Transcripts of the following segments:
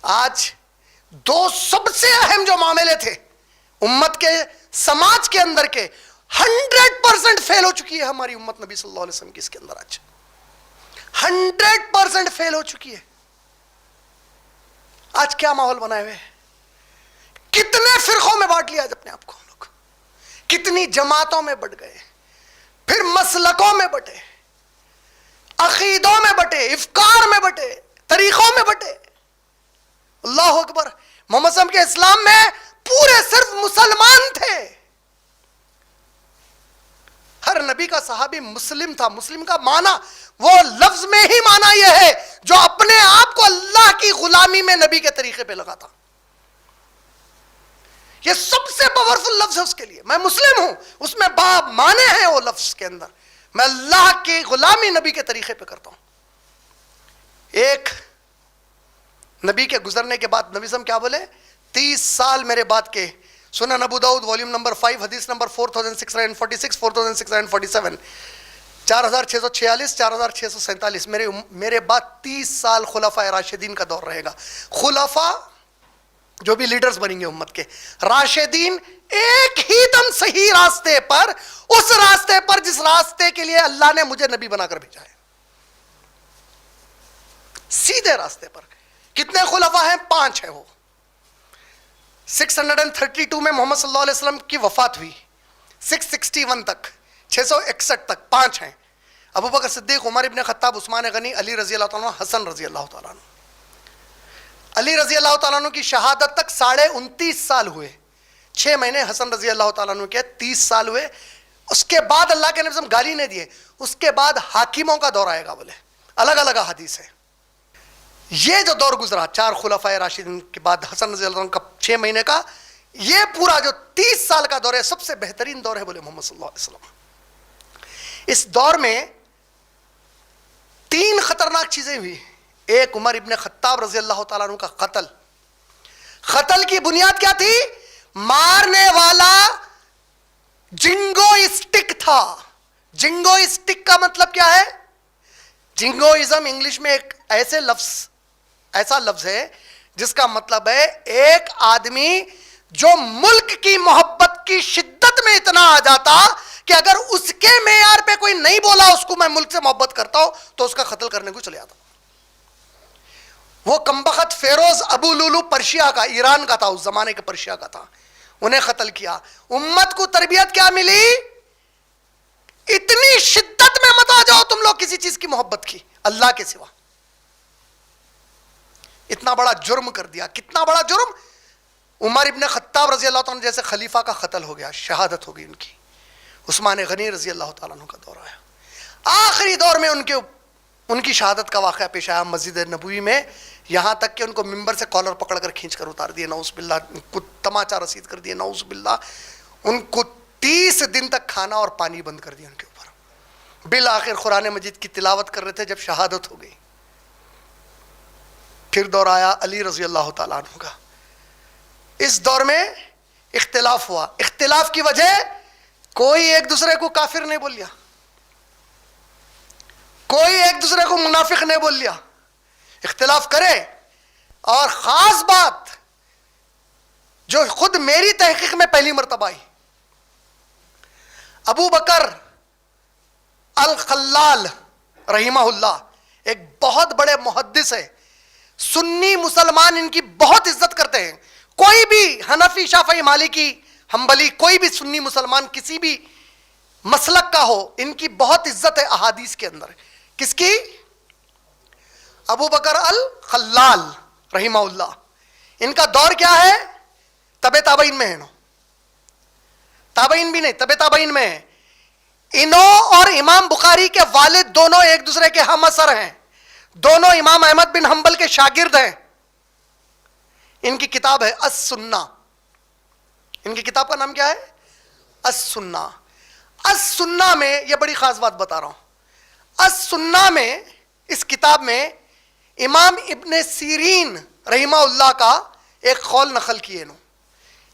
آج دو سب سے اہم جو معاملے تھے امت کے سماج کے اندر کے 100% فیل ہو چکی ہے ہماری امت نبی صلی اللہ علیہ وسلم کی اس کے اندر آج 100% فیل ہو چکی ہے. آج کیا ماحول بنائے ہوئے, کتنے فرقوں میں بانٹ لیا آج اپنے آپ کو ہم لوگ, کتنی جماعتوں میں بٹ گئے, پھر مسلکوں میں بٹے, عقیدوں میں بٹے, افکار میں بٹے, طریقوں میں بٹے. اللہ اکبر. محمد صلی اللہ علیہ وسلم کے اسلام میں پورے صرف مسلمان تھے. ہر نبی کا صحابی مسلم تھا. مسلم کا معنی وہ لفظ میں ہی معنی یہ ہے جو اپنے آپ کو اللہ کی غلامی میں نبی کے طریقے پہ لگاتا. یہ سب سے پاورفل لفظ ہے اس کے لیے. میں مسلم ہوں, اس میں باب معنی ہے وہ لفظ کے اندر, میں اللہ کی غلامی نبی کے طریقے پہ کرتا ہوں. ایک نبی کے گزرنے کے بعد نبی صلی اللہ علیہ وسلم کیا بولے, 30 سال میرے بعد کے. سنن ابو داؤد والیوم نمبر 5 حدیث نمبر 4646 4647 4646 4647 میرے بعد 30 سال خلفاء راشدین کا دور رہے گا. خلفاء جو بھی لیڈرز بنیں گے امت کے, راشدین ایک ہی دم صحیح راستے پر, اس راستے پر جس راستے کے لیے اللہ نے مجھے نبی بنا کر بھیجا ہے, سیدھے راستے پر. کتنے خلفاء ہیں؟ 5 ہیں. وہ 632 میں محمد صلی اللہ علیہ وسلم کی وفات ہوئی, 661 تک 661 تک 5 ہیں. ابو بکر صدیق, عمر ابن خطاب, عثمان غنی, علی رضی اللہ تعالیٰ عنہ, حسن رضی اللہ تعالیٰ عنہ. علی رضی اللہ تعالیٰ عنہ کی شہادت تک 29.5 سال ہوئے, 6 مہینے. حسن رضی اللہ تعالیٰ عنہ کے 30 سال ہوئے. اس کے بعد اللہ کے نبی صلی اللہ علیہ وسلم گالی نہیں دیے. اس کے بعد حاکموں کا دور آئے گا, بولے الگ الگ حدیث ہے. یہ جو دور گزرا 4 خلفائے راشدین کے بعد حسن رضی اللہ عنہ کا 6 مہینے کا, یہ پورا جو 30 سال کا دور ہے سب سے بہترین دور ہے, بولے محمد صلی اللہ علیہ وسلم. اس دور میں 3 خطرناک چیزیں ہوئی. ایک, عمر ابن خطاب رضی اللہ تعالیٰ عنہ کا قتل. قتل کی بنیاد کیا تھی؟ مارنے والا جنگو اسٹک تھا. جنگو اسٹک کا مطلب کیا ہے؟ جنگوازم انگلش میں ایک ایسا لفظ ہے جس کا مطلب ہے ایک آدمی جو ملک کی محبت کی شدت میں اتنا آ جاتا کہ اگر اس کے معیار پہ کوئی نہیں بولا اس کو میں ملک سے محبت کرتا ہوں تو اس کا قتل کرنے کو چلے جاتا. وہ کمبخت فیروز ابو لولو پرشیا کا, ایران کا تھا, اس زمانے کے پرشیا کا تھا, انہیں قتل کیا. امت کو تربیت کیا ملی؟ اتنی شدت میں مت آ جاؤ تم لوگ کسی چیز کی محبت کی اللہ کے سوا. اتنا بڑا جرم کر دیا. کتنا بڑا جرم؟ عمر ابن خطاب رضی اللہ تعالیٰ عنہ جیسے خلیفہ کا قتل ہو گیا, شہادت ہو گئی ان کی. عثمان غنی رضی اللہ تعالیٰ عنہ کا دور آیا. آخری دور میں ان کی شہادت کا واقعہ پیش آیا مسجد نبوی میں, یہاں تک کہ ان کو ممبر سے کالر پکڑ کر کھینچ کر اتار دیے, نعوذ باللہ, ان کو تماچا رسید کر دیے, نعوذ باللہ. ان کو 30 دن تک کھانا اور پانی بند کر دیا ان کے اوپر. بالآخر قرآن مجید کی تلاوت کر رہے تھے جب شہادت ہو گئی. پھر دور آیا علی رضی اللہ تعالیٰ عنہ کا. اس دور میں اختلاف ہوا. اختلاف کی وجہ کوئی ایک دوسرے کو کافر نہیں بول لیا, کوئی ایک دوسرے کو منافق نہیں بول لیا. اختلاف کرے, اور خاص بات جو خود میری تحقیق میں پہلی مرتبہ آئی, ابو بکر الخلال رحمہ اللہ ایک بہت بڑے محدث ہے, سنی مسلمان ان کی بہت عزت کرتے ہیں. کوئی بھی حنفی, شافعی, مالکی, حنبلی, کوئی بھی سنی مسلمان کسی بھی مسلک کا ہو, ان کی بہت عزت ہے احادیث کے اندر. کس کی؟ ابو بکر الخلال رحمہ اللہ. ان کا دور کیا ہے؟ تبع تابعین میں ہے. تابعین بھی نہیں, تبع تابعین میں ہے. انہوں اور امام بخاری کے والد دونوں ایک دوسرے کے ہم اثر ہیں, دونوں امام احمد بن حنبل کے شاگرد ہیں. ان کی کتاب ہے السنہ. ان کی کتاب کا نام کیا ہے؟ السنہ. السنہ میں یہ بڑی خاص بات بتا رہا ہوں. السنہ میں, اس کتاب میں امام ابن سیرین رحمہ اللہ کا ایک قول نقل کیے.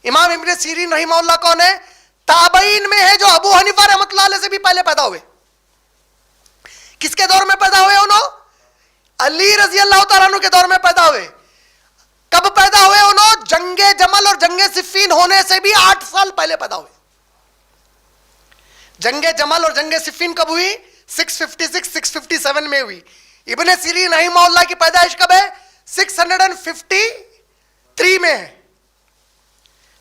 امام ابن سیرین رحمہ اللہ کون ہے؟ تابعین میں ہے جو ابو حنیفہ رحمۃ اللہ علیہ سے بھی پہلے پیدا ہوئے. کس کے دور میں پیدا ہوئے انہوں؟ علی رضی اللہ تعالیٰ عنہ کے دور میں پیدا ہوئے. جنگ جمل اور جنگ صفین ہونے سے بھی 8 سال پہلے پیدا ہوئے. جنگ جمل اور جنگ صفین کب ہوئی؟ 656 657 میں ہوئی. ابن سیرین رحمہ اللہ کی پیدائش کب ہے؟ 653 میں ہے.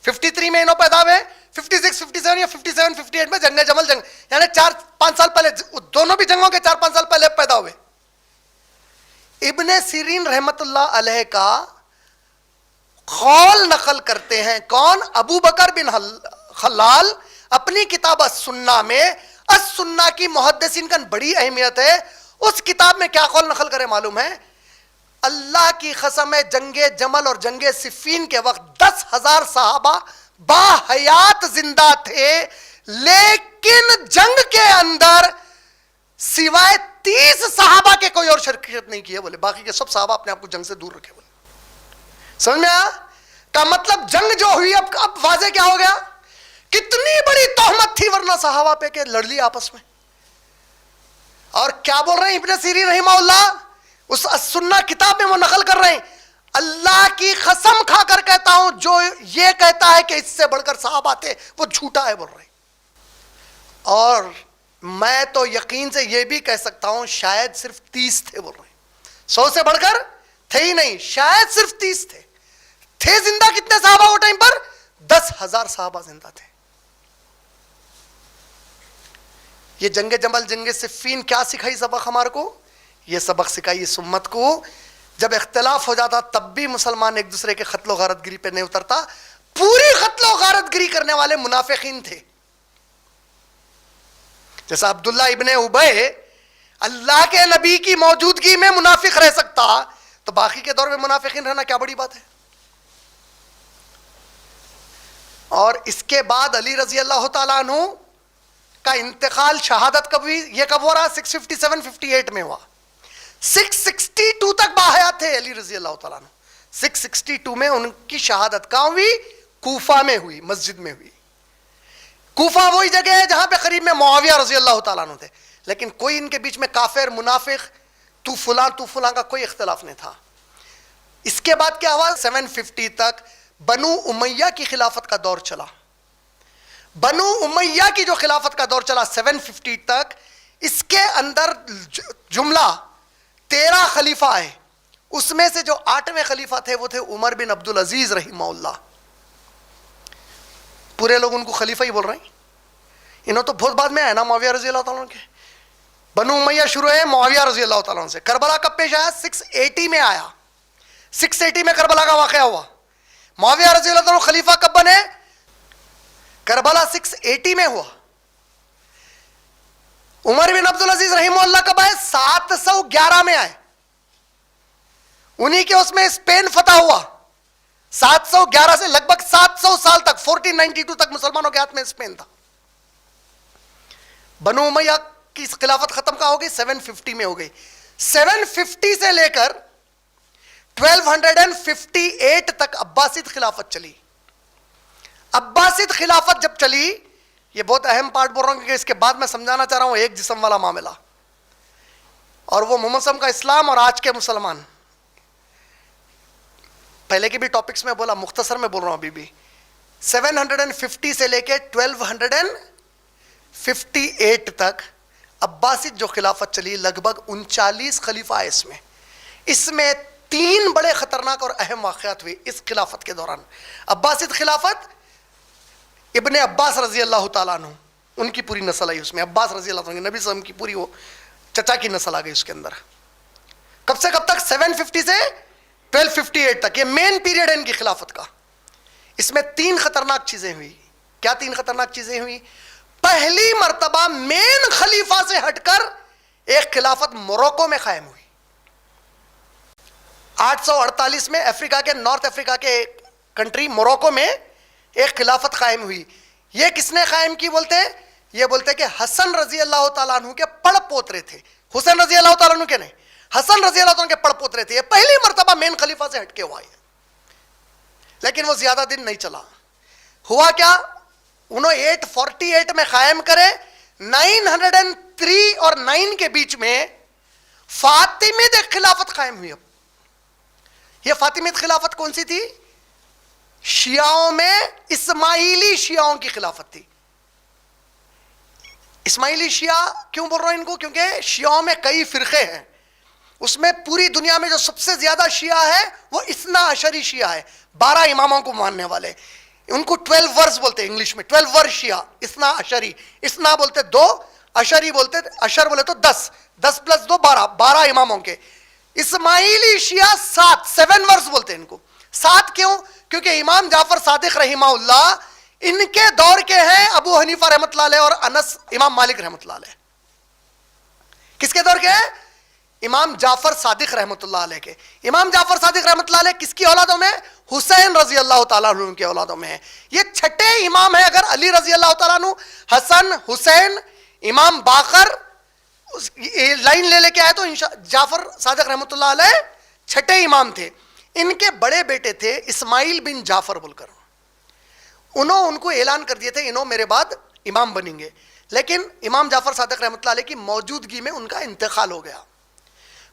53 میں انہوں پیدا ہوئے, 56 57 یا 57 58 میں جنگ جمل جنگ, یعنی 4-5 سال پہلے, دونوں بھی جنگوں کے 4-5 سال پہلے پیدا ہوئے. ابن سیرین رحمت اللہ علیہ کا قول نقل کرتے ہیں کون؟ ابو بکر بن خلال اپنی کتاب السنہ میں. السنہ کی محدثین کا بڑی اہمیت ہے. اس کتاب میں کیا قول نقل کرے معلوم ہے؟ اللہ کی قسم ہے, جنگ جمل اور جنگ صفین کے وقت 10,000 صحابہ باحیات زندہ تھے, لیکن جنگ کے اندر سوائے 30 صحابہ کے کوئی اور شرکت نہیں کی ہے. بولے باقی کے سب صحابہ اپنے آپ کو جنگ سے دور رکھے. بولے سمجھ میں آیا؟ کا مطلب جنگ جو ہوئی اب واضح کیا ہو گیا, کتنی بڑی تہمت تھی ورنہ صحابہ پہ کہ لڑ لی آپس میں. اور کیا بول رہے ہیں ابن سیرین رحمہ اللہ, اس السنہ کتاب میں وہ نقل کر رہے ہیں, اللہ کی قسم کھا کر کہتا ہوں جو یہ کہتا ہے کہ اس سے بڑھ کر صحابہ تھے وہ جھوٹا ہے. بول رہے ہیں. اور میں تو یقین سے یہ بھی کہہ سکتا ہوں شاید صرف 30 تھے. بول رہے ہیں 100 سے بڑھ کر تھے ہی نہیں, شاید صرف 30 تھے. تھے زندہ کتنے صحابہ وہ ٹائم پر؟ 10,000 صحابہ زندہ تھے. یہ جنگ جمل جنگ صفین کیا سکھائی سبق ہمارے کو؟ یہ سبق سکھائی اس امت کو, جب اختلاف ہو جاتا تب بھی مسلمان ایک دوسرے کے قتل و غارت گری پہ نہیں اترتا. پوری قتل و غارت گری کرنے والے منافقین تھے. جیسا عبداللہ ابن ابی اللہ کے نبی کی موجودگی میں منافق رہ سکتا, تو باقی کے دور میں منافقین رہنا کیا بڑی بات ہے. اور اس کے بعد علی رضی اللہ تعالیٰ عنہ کا انتقال, شہادت کب ہوئی؟ یہ کب ہو رہا؟ 657 58 میں ہوا. 662 تک باحیات تھے علی رضی اللہ تعالیٰ عنہ. 662 میں ان کی شہادت کہاں ہوئی؟ کوفہ میں ہوئی, مسجد میں ہوئی. کوفہ وہی جگہ ہے جہاں پہ قریب میں معاویہ رضی اللہ تعالیٰ عنہ تھے, لیکن کوئی ان کے بیچ میں کافر منافق تو فلاں کا کوئی اختلاف نہیں تھا. اس کے بعد کیا ہوا؟ 750 تک بنو امیہ کی خلافت کا دور چلا. بنو امیہ کی جو خلافت کا دور چلا 750 تک, اس کے اندر جملہ 13 خلیفہ آئے. اس میں سے جو 8ویں خلیفہ تھے وہ تھے عمر بن عبدالعزیز رحمہ اللہ. پورے لوگ ان کو خلیفہ ہی بول رہے ہیں. انہوں تو بہت بعد میں آئے نا معاویہ رضی اللہ تعالیٰ عنہ کے. بنو امیہ شروع ہے معاویہ رضی اللہ تعالیٰ عنہ سے. کربلا کب پیش آیا؟ 680 میں آیا. 680 میں کربلا کا واقعہ ہوا. معاویہ رضی اللہ تعالیٰ عنہ خلیفہ کب بنے؟ کربلا 680 میں ہوا. عمر بن عبدالعزیز رحمہ اللہ کب آئے؟ 711 میں آئے. انہی کے اس میں اسپین فتح ہوا. 711 سے لگ بھگ 700 سال تک 1492 تک مسلمانوں کے ہاتھ میں اسپین تھا. بنو امیہ کی خلافت ختم کہاں ہو گئی؟ 750 میں ہو گئی. 750 سے لے کر 1258 تک عباسید خلافت چلی. عباسید خلافت جب چلی, یہ بہت اہم پارٹ بول رہا ہوں کہ اس کے بعد میں سمجھانا چاہ رہا ہوں ایک جسم والا معاملہ, اور وہ محمد صلی اللہ علیہ وسلم کا اسلام اور آج کے مسلمان. پہلے کے بھی ٹاپکس میں بولا, مختصر میں بول رہا ہوں ابھی بھی. 750 سے لے کے 1258 تک عباسید جو خلافت چلی, لگ بھگ 39 خلیفہ آئے اس میں 3 بڑے خطرناک اور اہم واقعات ہوئے اس خلافت کے دوران. عباسید خلافت, ابن عباس رضی اللہ تعالیٰ عنہ ان کی پوری نسل آئی اس میں. عباس رضی اللہ عنہ نبی صلی اللہ علیہ وسلم کی پوری وہ چچا کی نسل آ گئی اس کے اندر. کب سے کب تک؟ 750 سے 1258 تک. یہ مین پیریڈ ہے ان کی خلافت کا. اس میں 3 خطرناک چیزیں ہوئی. کیا 3 خطرناک چیزیں ہوئی؟ پہلی مرتبہ مین خلیفہ سے ہٹ کر ایک خلافت موروکو میں قائم ہوئی. 848 میں افریقہ کے, نارتھ افریقہ کے کنٹری موروکو میں ایک خلافت قائم ہوئی. یہ کس نے قائم کی بولتے ہیں؟ یہ بولتے ہیں کہ حسن رضی اللہ تعالیٰ عنہ کے پڑ پوترے تھے. حسین رضی اللہ تعالیٰ عنہ کے نہیں, حسن رضی اللہ تعالیٰ عنہ کے پڑ پوترے تھے. یہ پہلی مرتبہ مین خلیفہ سے ہٹ کے ہوا ہے, لیکن وہ زیادہ دن نہیں چلا. ہوا کیا؟ انہوں 848 میں قائم کرے. 903 اور 9 کے بیچ میں فاطمید خلافت قائم ہوئی. اب یہ فاطمید خلافت کون سی تھی؟ شیعوں میں اسماعیلی شیعوں کی خلافت تھی. اسماعیلی شیعہ کیوں بول رہا ہوں ان کو؟ کیونکہ شیعوں میں کئی فرقے ہیں. اس میں پوری دنیا میں جو سب سے زیادہ شیعہ ہے وہ اثنا عشری شیعہ ہے, 12 اماموں کو ماننے والے. ان کو 12 ورس بولتے ہیں انگلش میں, 12 ورس شیعہ. اثنا عشری, اثنا بولتے 2, عشری بولتے, عشر بولے تو 10, 10 + 2 12, 12 اماموں کے. اسماعیلی شیعہ 7 ورس بولتے ہیں ان کو. 7 کیوں؟ کیونکہ امام جعفر صادق رحمہ اللہ ان کے دور کے ہیں ابو حنیفہ رحمۃ اللہ علیہ اور انس امام مالک رحمۃ اللہ علیہ. کس کے دور کے ہیں؟ امام جعفر صادق رحمۃ اللہ علیہ کے. امام جعفر صادق رحمۃ اللہ علیہ کس کی اولادوں میں؟ حسین رضی اللہ تعالیٰ عنہ کے اولادوں میں ہیں. یہ چھٹے امام ہیں. اگر علی رضی اللہ تعالیٰ عنہ, حسن, حسین, امام باقر لائن لے کے آئے تو جعفر صادق رحمۃ اللہ علیہ چھٹے امام تھے. ان کے بڑے بیٹے تھے اسماعیل بن جعفر بول کر, ان کو اعلان کر دیے تھے انہوں میرے بعد امام بنیں گے. لیکن امام جعفر صادق رحمۃ اللہ علیہ کی موجودگی میں ان کا انتقال ہو گیا.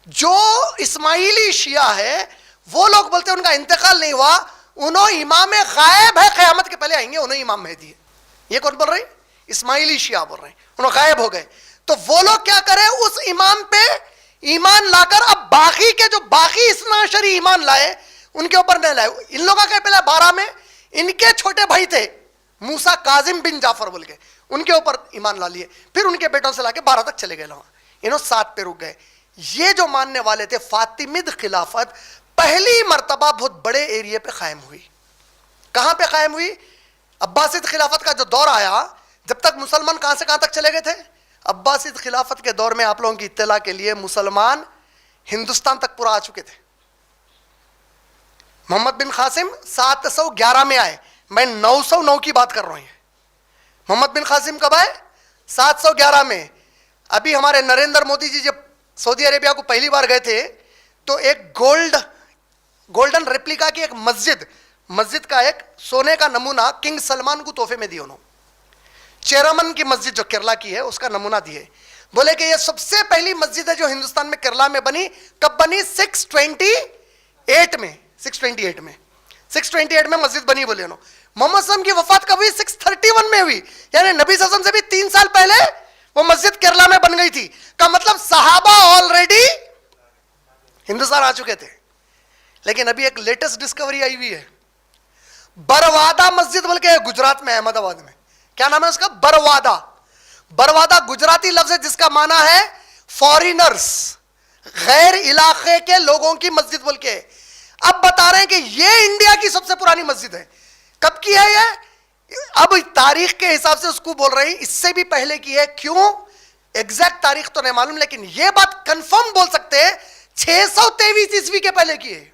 جو اسماعیلی شیعہ ہے وہ لوگ بولتے ہیں ان کا انتقال نہیں ہوا, انہوں امام غائب ہے, قیامت کے پہلے آئیں گے, انہوں امام مہدی ہے. یہ کون بول رہے ہیں؟ اسماعیلی شیعہ بول رہے ہیں, انہوں غائب ہو گئے. تو وہ لوگ کیا کریں, اس امام پہ ایمان لا کر اب باقی کے جو باقی اثنا عشری ایمان لائے ان کے اوپر نہیں لائے. ان لوگوں کے پہلے 12 میں ان کے چھوٹے بھائی تھے موسیٰ کاظم بن جعفر بول کے, ان کے اوپر ایمان لا لیے. پھر ان کے بیٹوں سے لا کے 12 تک چلے گئے وہاں, انہوں 7 پہ رک گئے. یہ جو ماننے والے تھے فاطمید خلافت پہلی مرتبہ بہت بڑے ایریے پہ قائم ہوئی. کہاں پہ قائم ہوئی؟ عباسید خلافت کا جو دور آیا, جب تک مسلمان کہاں سے کہاں تک چلے گئے تھے؟ عباسید خلافت کے دور میں آپ لوگوں کی اطلاع کے لیے مسلمان ہندوستان تک پورا آ چکے تھے. محمد بن قاسم 711 میں آئے, میں 909 کی بات کر رہا ہوں. محمد بن قاسم کب آئے؟ 711 میں. ابھی ہمارے نریندر مودی جی جب سعودی عربیہ کو پہلی بار گئے تھے تو ایک گولڈن ریپلیکا کی ایک مسجد کا ایک سونے کا نمونہ کنگ سلمان کو تحفے میں دیا. انہوں چیرمن کی مسجد جو کیرلا کی ہے اس کا نمونہ دیے. بولے کہ یہ سب سے پہلی مسجد ہے جو ہندوستان میں کیرلا میں بنی. کب بنی؟ 628 میں. 628 میں مسجد بنی. بولے انہوں محمد صلی اللہ علیہ وسلم کی وفات کب ہوئی؟ 631 میں ہوئی. یعنی نبی صلی اللہ علیہ وسلم سے بھی 3 سال پہلے وہ مسجد کیرلا میں بن گئی تھی. کا مطلب صحابہ آلریڈی ہندوستان آ چکے تھے. لیکن ابھی ایک لیٹسٹ ڈسکوری آئی ہوئی ہے, بروادہ مسجد بول کے گجرات میں, احمد آباد میں. کیا نام ہے اس کا؟ بروادہ گجراتی لفظ ہے جس کا معنی ہے فارینرز, غیر علاقے کے لوگوں کی مسجد بول کے. اب بتا رہے ہیں کہ یہ انڈیا کی سب سے پرانی مسجد ہے. کب کی ہے یہ؟ اب تاریخ کے حساب سے اس کو بول رہے ہیں اس سے بھی پہلے کی ہے. کیوں؟ ایگزیکٹ تاریخ تو نہیں معلوم, لیکن یہ بات کنفرم بول سکتے ہیں 623 عیسوی کے پہلے کی ہے.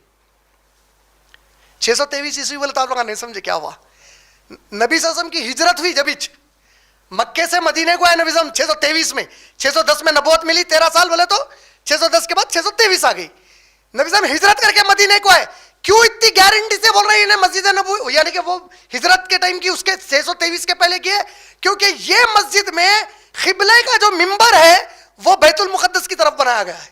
623 عیسوی بولے تو آپ لوگ نہیں سمجھے کیا ہوا. نبی صلی اللہ علیہ وسلم کی ہجرت ہوئی جب مکے سے مدینے کو آئے نبی صلی اللہ علیہ وسلم 623 میں. 610 میں نبوت ملی, 13 سال بولے تو 610 کے بعد 623 آ گئی. نبی صلی اللہ علیہ وسلم ہجرت کر کے مدینے کو آئے. کیوں اتنی گارنٹی سے بول رہے ہیں مسجد نبوی, یعنی کہ وہ ہجرت کے ٹائم کی اس کے 623 کے پہلے کی ہے؟ کیونکہ یہ مسجد میں قبلے کا جو منبر ہے وہ بیت المقدس کی طرف بنایا گیا ہے.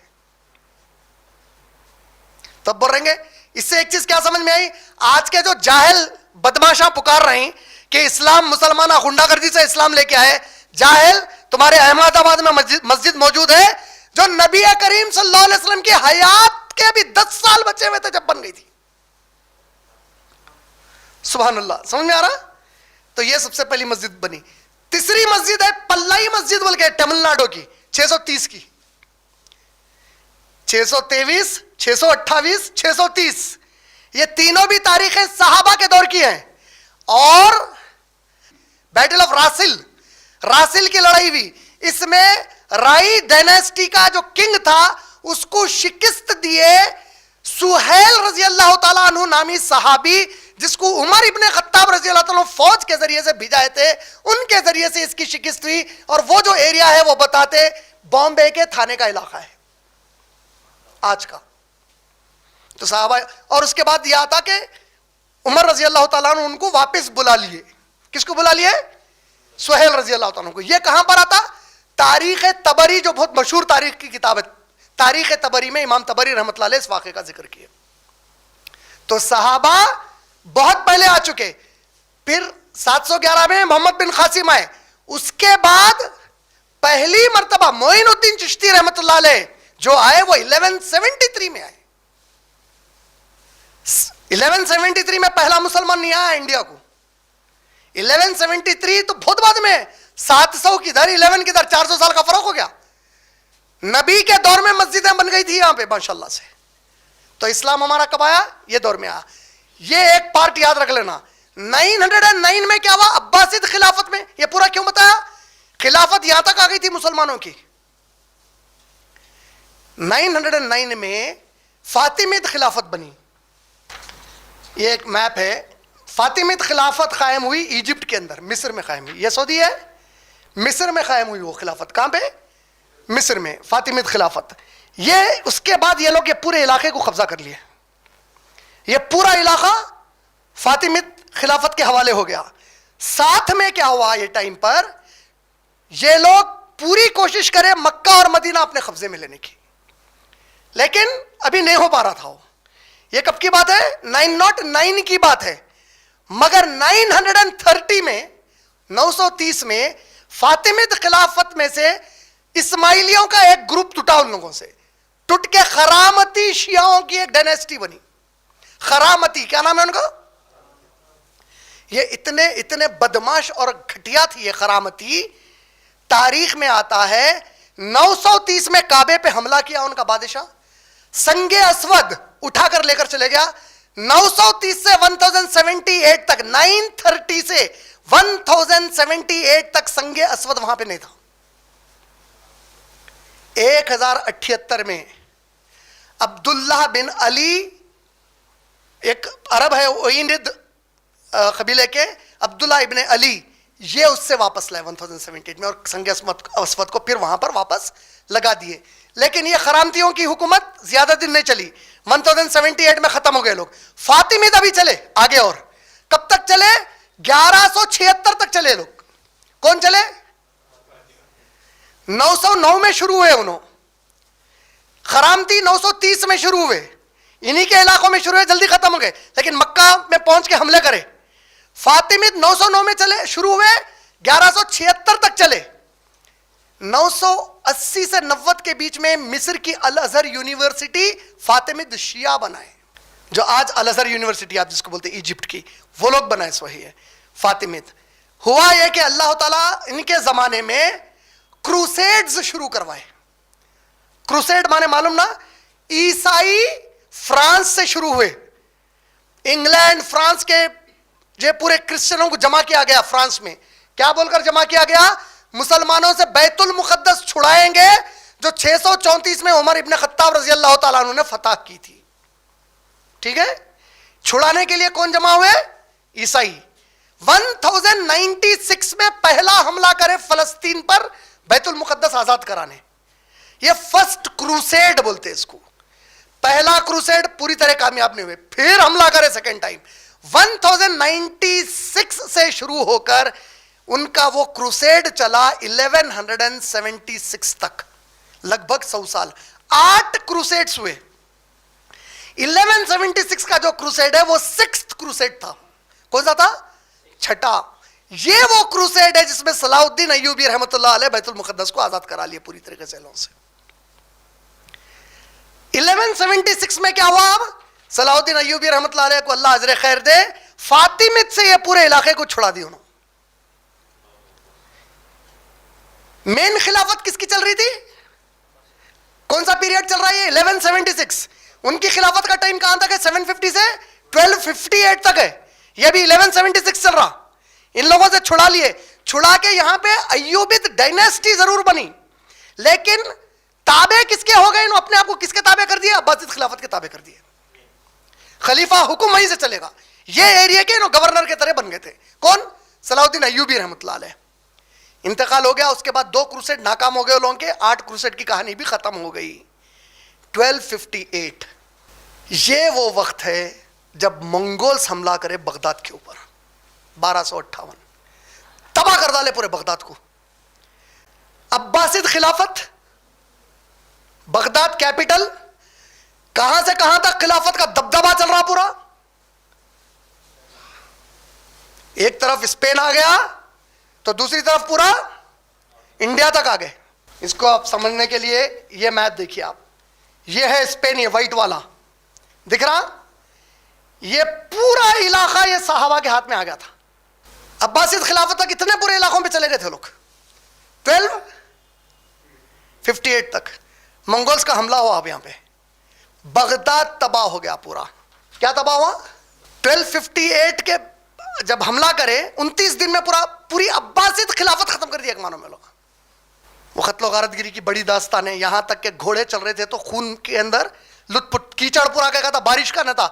تب بول رہیں گے اس سے ایک چیز کیا سمجھ میں آئی؟ آج کے جو جاہل بدماشاں پکار رہے ہیں کہ اسلام مسلمان غنڈہ گردی سے اسلام لے کے آئے, جاہل, تمہارے احمد آباد میں مسجد موجود ہے جو نبی کریم صلی اللہ علیہ وسلم کی حیات کے ابھی 10 سال بچے ہوئے تھے جب بن گئی تھی. سبحان اللہ, سمجھ میں آ رہا؟ تو یہ سب سے پہلی مسجد بنی. تیسری مسجد ہے پلائی مسجد بول کے تمل ناڈو کی, 630 کی. 623, 628, 630 یہ تینوں بھی تاریخ صحابہ کے دور کی ہیں. اور بیٹل آف راسل کی لڑائی ہوئی, اس میں رائی ڈائنیسٹی کا جو کنگ تھا اس کو شکست دیے سہیل رضی اللہ تعالیٰ عنہ نامی صحابی, جس کو عمر ابن خطاب رضی اللہ تعالیٰ فوج کے ذریعے سے بھیجائے تھے, ان کے ذریعے سے اس کی شکست ہوئی. اور وہ جو ایریا ہے وہ بتاتے بامبے کے تھانے کا علاقہ ہے آج کا. تو صحابہ, اور اس کے بعد یہ آتا کہ عمر رضی اللہ تعالیٰ عنہ ان کو واپس بلا لیے. کس کو بلا لیے؟ سہیل رضی اللہ تعالیٰ عنہ کو. یہ کہاں پر آتا؟ تاریخ طبری جو بہت مشہور تاریخ کی کتاب ہے, تاریخ طبری میں امام طبری رحمۃ اللہ علیہ اس واقعے کا ذکر کیا. تو صحابہ بہت پہلے آ چکے. پھر 711 میں محمد بن قاسم آئے. اس کے بعد پہلی مرتبہ معین الدین چشتی رحمت اللہ علیہ جو آئے وہ 1173 میں آئے. 1173 میں پہلا مسلمان نہیں آیا انڈیا کو. 1173 تو بہت بعد میں. 700 کی در 11 کی در 400 سال کا فرق ہو گیا. نبی کے دور میں مسجدیں بن گئی تھی یہاں پہ ماشاءاللہ سے. تو اسلام ہمارا کب آیا؟ یہ دور میں آیا. یہ ایک پارٹ یاد رکھ لینا. 909 میں کیا ہوا؟ عباسید خلافت میں. یہ پورا کیوں بتایا؟ خلافت یہاں تک آ گئی تھی مسلمانوں کی. 909 میں فاطمید خلافت بنی. یہ ایک میپ ہے. فاطمید خلافت قائم ہوئی ایجپٹ کے اندر, مصر میں قائم ہوئی. یہ سعودی ہے, مصر میں قائم ہوئی وہ خلافت. کہاں پہ؟ مصر میں فاطمید خلافت. یہ اس کے بعد یہ لوگ یہ پورے علاقے کو قبضہ کر لیے. یہ پورا علاقہ فاطمید خلافت کے حوالے ہو گیا. ساتھ میں کیا ہوا یہ ٹائم پر؟ یہ لوگ پوری کوشش کرے مکہ اور مدینہ اپنے قبضے میں لینے کی, لیکن ابھی نہیں ہو پا رہا تھا. یہ کب کی بات ہے؟ 909 کی بات ہے. مگر 930 میں 930 میں فاطمید خلافت میں سے اسماعیلیوں کا ایک گروپ ٹوٹا. ان لوگوں سے ٹوٹ کے خرامتی شیعوں کی ایک ڈائنیسٹی بنی. خرامتی کیا نام ہے ان کا؟ یہ اتنے بدماش اور گھٹیا تھی یہ خرامتی. تاریخ میں آتا ہے 930 میں کعبے پہ حملہ کیا ان کا بادشاہ. سنگ اسود اٹھا کر لے کر چلے گیا. 930 سے 1078 تک, 930 سے 1078 تک سنگ اسود وہاں پہ نہیں تھا. 1078 میں عبداللہ بن علی, ایک عرب ہے اویند قبیلے کے, عبداللہ ابن علی, یہ اس سے واپس لائے 1078 میں, اور سنگ اسود کو پھر وہاں پر واپس لگا دیے. لیکن یہ خرامتیوں کی حکومت زیادہ دن نہیں چلی. 1078 میں ختم ہو گئے لوگ. فاطمید ابھی چلے آگے. اور کب تک چلے؟ 1176 تک چلے لوگ. کون چلے؟ 909 میں شروع ہوئے انہوں. خرامتی 930 میں شروع ہوئے, انہی کے علاقوں میں شروع ہوئے, جلدی ختم ہو گئے. لیکن مکہ میں پہنچ کے حملے کرے. فاطمید 909 میں چلے, شروع ہوئے, 1176 تک چلے. 980 سے 90 کے بیچ میں مصر کی الازہر یونیورسٹی فاطمید شیعہ بنائے, جو آج الازہر یونیورسٹی آپ جس کو بولتے ہیں ایجپٹ کی, وہ لوگ بنائے. وہی ہے فاطمید. ہوا یہ کہ اللہ تعالیٰ ان کے زمانے میں کروسیڈز شروع کروائے. کروسیڈ مانے معلوم نا؟ عیسائی فرانس سے شروع ہوئے. انگلینڈ فرانس کے جو پورے کرسچنوں کو جمع کیا گیا فرانس میں. کیا بول کر جمع کیا گیا؟ مسلمانوں سے بیت المقدس چھڑائیں گے جو 634 میں عمر ابن خطاب رضی اللہ تعالیٰ عنہ نے فتح کی تھی. ٹھیک ہے, چھڑانے کے لیے کون جمع ہوئے؟ عیسائی. 1096 میں پہلا حملہ کرے فلسطین پر بیت المقدس آزاد کرانے. یہ فرسٹ کروسیڈ بولتے اس کو. پہلا کروسیڈ پوری طرح کامیاب نہیں ہوئے, پھر حملہ کرے سیکنڈ ٹائم. 1096 سے شروع ہو کر ان کا وہ کروسیڈ چلا 1176 تک, لگ بھگ 100 سال. 8 کروسیڈز ہوئے. 1176 کا جو کروسیڈ ہے وہ 6th کروسیڈ تھا. کون سا تھا؟ چھٹا. یہ وہ کروسیڈ ہے جس میں صلاح الدین ایوبی رحمۃ اللہ علیہ بیت المقدس کو آزاد کرا لیا پوری طریقے سے لوگوں سے. 1176 میں کیا ہوا؟ اب صلاح الدین ایوبی رحمۃ اللہ علیہ کو اللہ اجر خیر دے, فاطمید سے یہ پورے علاقے کو چھڑا دی انہوں. مین خلافت کس کی چل رہی تھی؟ کون سا پیریڈ چل رہا ہے؟ 1176. ان کی خلافت کا ٹائم کہاں تک ہے؟ 750 سے 1258 تک ہے. یہ بھی 1176 چل رہا. ان لوگوں سے چھڑا لیے, چھڑا کے یہاں پہ ایوبید ڈائنیسٹی ضرور بنی, لیکن تابع کس کے ہو گئے؟ انہوں اپنے آپ کو کس کے تابع کر دیا؟ عباسید خلافت کے تابع کر دیا. خلیفہ حکم وہیں سے چلے گا. یہ ایریا کے انہوں گورنر کے طرح بن گئے تھے. کون؟ صلاح الدین ایوبی رحمۃ اللہ علیہ. انتقال ہو گیا. اس کے بعد 2 کروسیڈ ناکام ہو گئے لوگوں کے. 8 کروسیڈ کی کہانی بھی ختم ہو گئی. 1258 یہ وہ وقت ہے جب منگولز حملہ کرے بغداد کے اوپر. 1258 تباہ کر ڈالے پورے بغداد کو. عباسید خلافت, بغداد کیپٹل, کہاں سے کہاں تک خلافت کا دبدبہ چل رہا پورا. ایک طرف اسپین آ گیا تو دوسری طرف پورا انڈیا تک آ گئے. اس کو آپ سمجھنے کے لیے یہ میپ دیکھیے آپ, یہ ہے اسپین, یہ وائٹ والا دکھ رہا, یہ پورا علاقہ یہ صحابہ کے ہاتھ میں آ گیا تھا. عباسید خلافت تک اتنے پورے علاقوں پہ چلے گئے تھے لوگ. 1258 تک منگولز کا حملہ ہوا. اب یہاں پہ بغداد تباہ ہو گیا پورا. کیا تباہ ہوا؟ 1258 کے جب حملہ کرے 29 دن میں پوری عباسید خلافت ختم کر دیا ایک معنوں میں لوگ. وہ قتل و غارت گری کی بڑی داستان ہے, یہاں تک کہ گھوڑے چل رہے تھے تو خون کے اندر لٹ پٹ, کیچڑ پورا کیا تھا, بارش کا نہ تھا,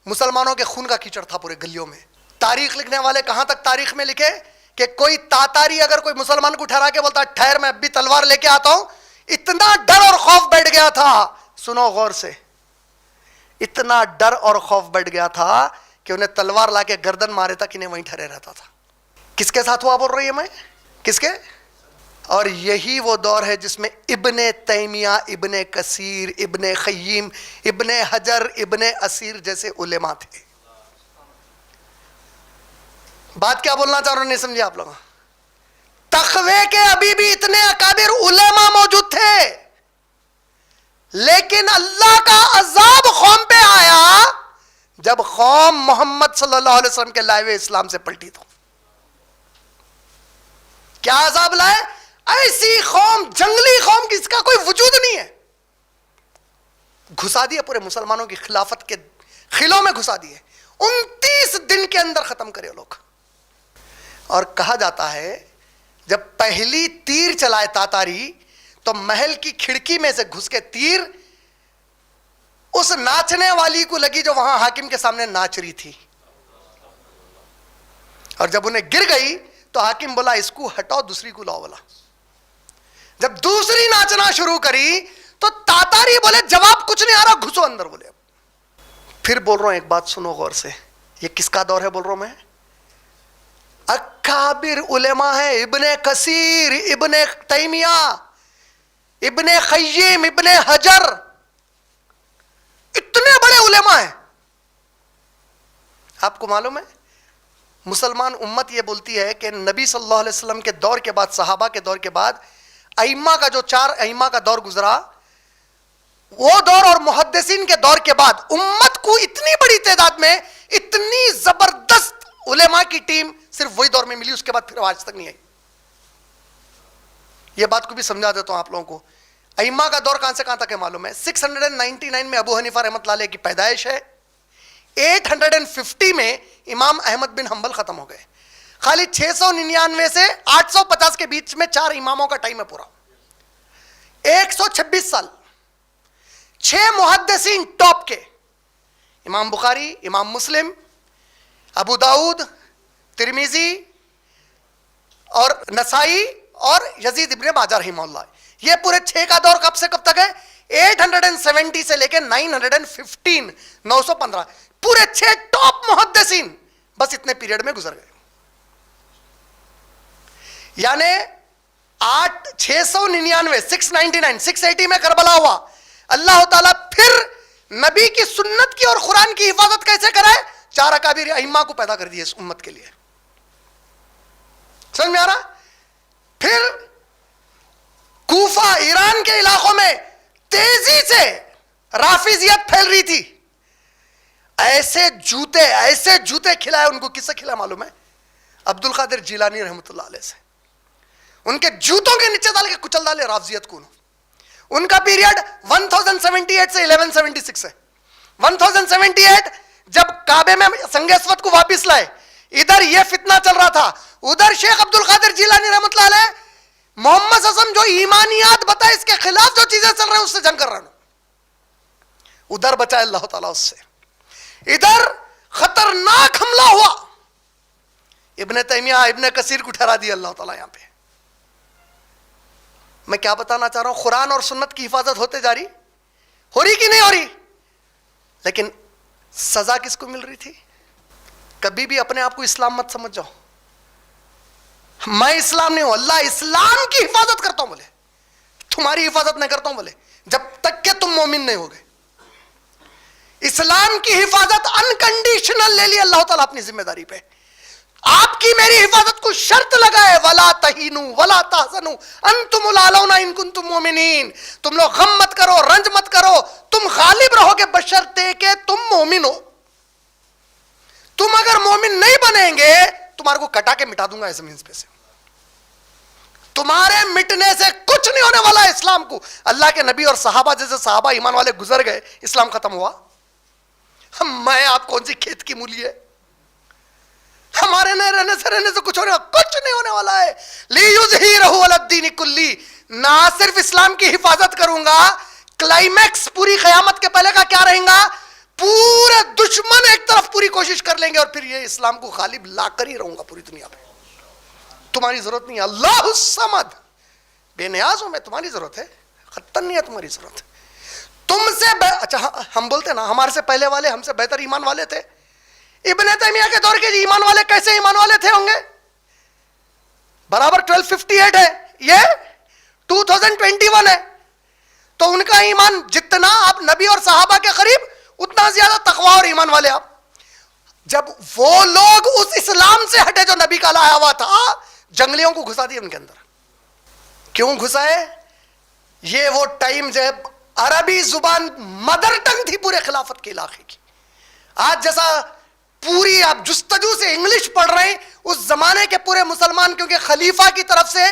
مسلمانوں کے خون کا کیچڑ تھا پورے گلیوں میں. تاریخ لکھنے والے کہاں تک تاریخ میں لکھے کہ کوئی تاتاری اگر کوئی مسلمان کو ٹھہرا کے بولتا ٹھہر میں اب بھی تلوار لے کے آتا ہوں, اتنا ڈر اور خوف بیٹھ گیا تھا. سنو غور سے, اتنا ڈر اور خوف بیٹھ گیا تھا کہ انہیں تلوار لا کے گردن مارے تک انہیں وہیں ٹھہرے رہتا تھا. کس کے ساتھ ہوا بول رہی ہے میں, کس کے؟ اور یہی وہ دور ہے جس میں ابن تیمیہ, ابن کثیر, ابن قیم, ابن حجر, ابن اسیر جیسے علماء تھے. بات کیا بولنا چاہ رہا ہوں, نہیں سمجھے آپ لوگ؟ تقوی کے ابھی بھی اتنے اکابر علماء موجود تھے, لیکن اللہ کا عذاب قوم پہ آیا جب قوم محمد صلی اللہ علیہ وسلم کے لائے ہوئے اسلام سے پلٹی. تو کیا عذاب لائے؟ ایسی قوم, جنگلی قوم جس کا کوئی وجود نہیں ہے, گھسا دیے پورے مسلمانوں کی خلافت کے خلوں میں گھسا دیے. 29 دن کے اندر ختم کرے لوگ. اور کہا جاتا ہے جب پہلی تیر چلائے تاتاری تو محل کی کھڑکی میں سے گھس کے تیر اس ناچنے والی کو لگی جو وہاں حاکم کے سامنے ناچ رہی تھی, اور جب انہیں گر گئی تو حاکم بولا اس کو ہٹاؤ, دوسری کو لاؤ. بولا جب دوسری ناچنا شروع کری تو تاتاری بولے جواب کچھ نہیں آ رہا, گھسو اندر. بولے پھر بول رہا ہوں ایک بات سنو غور سے, یہ کس کا دور ہے بول رہا ہوں میں؟ اکابر علماء ہیں, ابن کثیر, ابن تیمیہ, ابن قیم, ابن حجر, اتنے بڑے علماء ہیں. آپ کو معلوم ہے مسلمان امت یہ بولتی ہے کہ نبی صلی اللہ علیہ وسلم کے دور کے بعد, صحابہ کے دور کے بعد, ائمہ کا جو 4 ائمہ کا دور گزرا, وہ دور اور محدثین کے دور کے بعد امت کو اتنی بڑی تعداد میں اتنی زبردست علماء کی ٹیم صرف وہی دور میں ملی, اس کے بعد پھر آج تک نہیں آئی. یہ بات کو بھی سمجھا دیتا ہوں آپ لوگوں کو. ائمہ کا دور کہاں سے کہاں تک ہے معلوم ہے؟ 699 میں ابو حنیفہ رحمۃ اللہ علیہ کی پیدائش ہے. 850 میں امام احمد بن حنبل ختم ہو گئے. خالی 699 سے 850 کے بیچ میں 4 اماموں کا ٹائم ہے پورا. 126 سال. 6 محدثین ٹاپ کے, امام بخاری, امام مسلم, ابو داؤد, ترمذی اور نسائی اور یزید ابن ماجہ رحمہ اللہ. یہ پورے 6 کا دور کب سے کب تک ہے؟ 870 سے لے کے 915, 915, پورے 6 ٹاپ محدثین بس اتنے پیریڈ میں گزر گئے. یعنی 699, 699, 680 میں کربلا ہوا. اللہ تعالیٰ پھر نبی کی سنت کی اور قرآن کی حفاظت کیسے کرائے؟ 4 اکابر ائمہ کو پیدا کر دیے اس امت کے لیے. سمجھ میں آ رہا؟ پھر کوفہ, ایران کے علاقوں میں تیزی سے رافضیت پھیل رہی تھی. ایسے جوتے کھلائے ان کو. کس سے کھلائے معلوم ہے؟ عبد القادر جیلانی رحمۃ اللہ علیہ سے. ان کے جوتوں کے نیچے ڈال کے کچل ڈالے رافضیت کو. ان کا پیریڈ 1078 سے 1176 ہے. 1078 جب کعبے میں سنگ اسود کو واپس لائے, ادھر یہ فتنہ چل رہا تھا, ادھر شیخ عبد القادر جیلانی رحمۃ اللہ علیہ محمد صلی اللہ علیہ وسلم جو ایمانیات بتائے اس کے خلاف جو چیزیں چل رہے ہیں اس سے جنگ کر رہا ہوں. ادھر بچائے اللہ تعالیٰ اس سے. ادھر خطرناک حملہ ہوا, ابن تیمیہ, ابن کثیر کو ٹھہرا دیا اللہ تعالیٰ. یہاں پہ میں کیا بتانا چاہ رہا ہوں, قرآن اور سنت کی حفاظت ہوتے جا رہی, ہو رہی کہ نہیں ہو رہی, لیکن سزا کس کو مل رہی تھی؟ کبھی بھی اپنے آپ کو اسلام مت سمجھ جاؤ. میں اسلام نہیں ہوں, اللہ اسلام کی حفاظت کرتا ہوں. بولے تمہاری حفاظت نہیں کرتا ہوں, بولے جب تک کہ تم مومن نہیں ہوگے. اسلام کی حفاظت انکنڈیشنل لے لی اللہ تعالیٰ اپنی ذمہ داری پہ. آپ کی میری حفاظت کو شرط لگائے ولا تہینوا ولا تحزنوا انتم الاعلون ان کنتم مؤمنین، تم لوگ غم مت کرو، رنج مت کرو، تم غالب رہو گے بشرطے کہ تم مومن ہو. تم اگر مومن نہیں بنیں گے تمہارے کو کٹا کے مٹا دوں گا اس زمین پہ سے. تمہارے مٹنے سے کچھ نہیں ہونے والا ہے اسلام کو. اللہ کے نبی اور صحابہ جیسے صحابہ ایمان والے گزر گئے، اسلام ختم ہوا. میں آپ کون سی کھیت کی مولی ہے؟ ہمارے نہ رہنے سے کچھ نہیں ہونے والا ہے. لیظہرہ علی الدین کلی، نہ صرف اسلام کی حفاظت کروں گا، کلائمیکس پوری قیامت کے پہلے کا کیا رہیں گا؟ پورے دشمن ایک طرف پوری کوشش کر لیں گے اور پھر یہ اسلام کو غالب لا کر ہی رہوں گا پوری دنیا پہ. تمہاری ضرورت نہیں ہے. اللہ الصمد، بے نیاز ہوں میں، تمہاری ضرورت ہے، خطن نہیں ہے تمہاری ضرورت. تم سے اچھا ہم بولتے نا ہمارے سے پہلے والے ہم سے بہتر ایمان والے تھے. ابن تیمیہ کے دور کے ایمان والے کیسے ایمان والے تھے ہوں گے؟ برابر 1258 ہے، یہ 2021 ہے. تو ان کا ایمان جتنا آپ نبی اور صحابہ کے قریب اتنا زیادہ تقوی اور ایمان والے آپ. جب وہ لوگ اس اسلام سے ہٹے جو نبی کا لایا ہوا تھا، جنگلیوں کو گھسا دیا ان کے اندر. کیوں گھسائے؟ یہ وہ ٹائم جب عربی زبان مدر ٹنگ تھی پورے خلافت کے علاقے کی. آج جیسا پوری آپ جستجو سے انگلش پڑھ رہے ہیں، اس زمانے کے پورے مسلمان کیونکہ خلیفہ کی طرف سے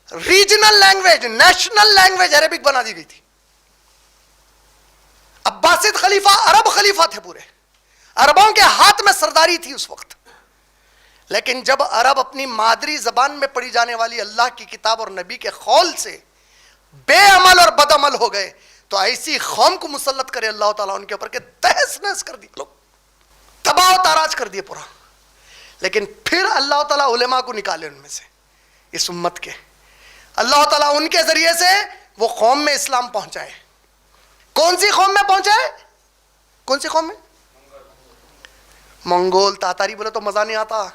regional language, national language Arabic بنا دی گئی تھی. عباسد خلیفہ عرب خلیفہ تھے، پورے عربوں کے ہاتھ میں سرداری تھی اس وقت. لیکن جب عرب اپنی مادری زبان میں پڑھی جانے والی اللہ کی کتاب اور نبی کے قول سے بے عمل اور بد عمل ہو گئے تو ایسی قوم کو مسلط کرے اللہ تعالیٰ ان کے اوپر کہ تہس نہس کر دی، لوگ تباہ و تاراج کر دیے پورا. لیکن پھر اللہ تعالیٰ علماء کو نکالے ان میں سے، اس امت کے. اللہ تعالیٰ ان کے ذریعے سے وہ قوم میں اسلام پہنچائے. کون سی قوم میں پہنچائے؟ کون سی قوم میں؟ منگول تاتاری بولے تو مزہ نہیں آتا.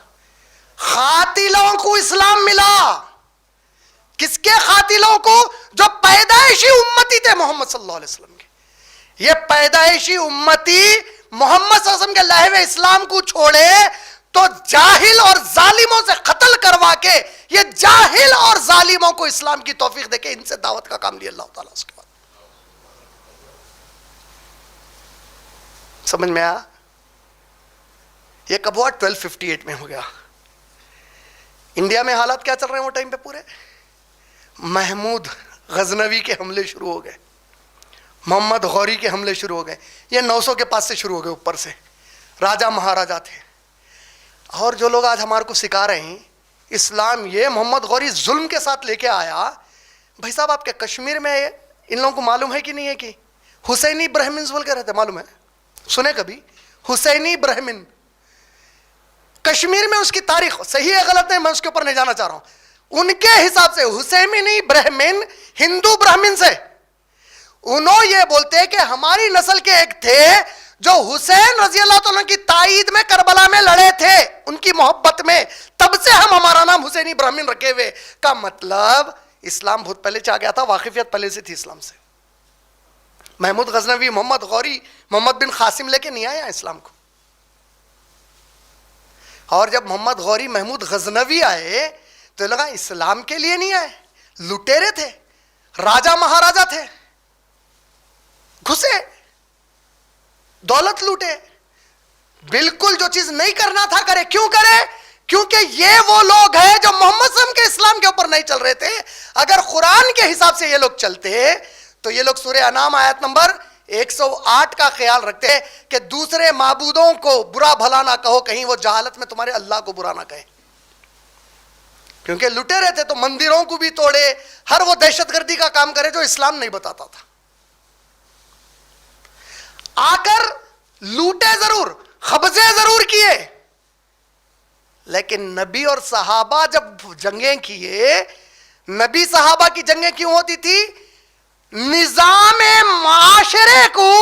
قاتلوں کو اسلام ملا. کس کے قاتلوں کو؟ جو پیدائشی امتی تھے محمد صلی اللہ علیہ وسلم کے. یہ پیدائشی امتی محمد صلی اللہ علیہ وسلم کے لہو اسلام کو چھوڑے تو جاہل اور ظالموں سے قتل کروا کے یہ جاہل اور ظالموں کو اسلام کی توفیق دے کے ان سے دعوت کا کام لیا اللہ تعالیٰ. اس کے بعد سمجھ میں آیا؟ یہ کب ہوا؟ 1258 میں ہو گیا. انڈیا میں حالات کیا چل رہے ہیں وہ ٹائم پہ؟ پورے محمود غزنوی کے حملے شروع ہو گئے، محمد غوری کے حملے شروع ہو گئے. یہ 900 کے پاس سے شروع ہو گئے، اوپر سے راجہ مہاراجہ تھے. اور جو لوگ آج ہمارے کو سکھا رہے ہیں اسلام، یہ محمد غوری ظلم کے ساتھ لے کے آیا. بھائی صاحب آپ کے کشمیر میں ان لوگوں کو معلوم ہے کہ نہیں ہے کہ حسینی برہمنز بول کے رہتے؟ معلوم ہے؟ سنے کبھی حسینی برہمن؟ کشمیر میں اس کی تاریخ صحیح ہے غلط ہے میں اس کے اوپر نہیں جانا چاہ رہا ہوں. ان کے حساب سے حسینی برہمن ہندو برہمن سے انہوں یہ بولتے کہ ہماری نسل کے ایک تھے جو حسین رضی اللہ عنہ کی تائید میں کربلا میں لڑے تھے، ان کی محبت میں، تب سے ہم ہمارا نام حسینی برہمن رکھے ہوئے. کا مطلب اسلام بہت پہلے چاہ گیا تھا، واقفیت پہلے سے تھی اسلام سے. محمود غزنوی، محمد غوری، محمد بن قاسم لے کے نہیں آیا اسلام کو. اور جب محمد غوری محمود غزنوی آئے تو لگا اسلام کے لیے نہیں آئے، لٹیرے تھے، راجہ مہاراجہ تھے، گھسے، دولت لوٹے، بالکل جو چیز نہیں کرنا تھا کرے. کیوں کرے؟ کیونکہ یہ وہ لوگ ہیں جو محمد صلی اللہ علیہ وسلم کے اسلام کے اوپر نہیں چل رہے تھے. اگر قرآن کے حساب سے یہ لوگ چلتے تو یہ لوگ سورہ انعام آیت نمبر 108 کا خیال رکھتے ہیں کہ دوسرے معبودوں کو برا بھلا نہ کہو، کہیں وہ جہالت میں تمہارے اللہ کو برا نہ کہے. کیونکہ لٹے رہے تھے تو مندروں کو بھی توڑے، ہر وہ دہشت گردی کا کام کرے جو اسلام نہیں بتاتا تھا. آ کر لوٹے ضرور، قبضے ضرور کیے، لیکن نبی اور صحابہ جب جنگیں کیے، نبی صحابہ کی جنگیں کیوں ہوتی تھی؟ نظام معاشرے کو،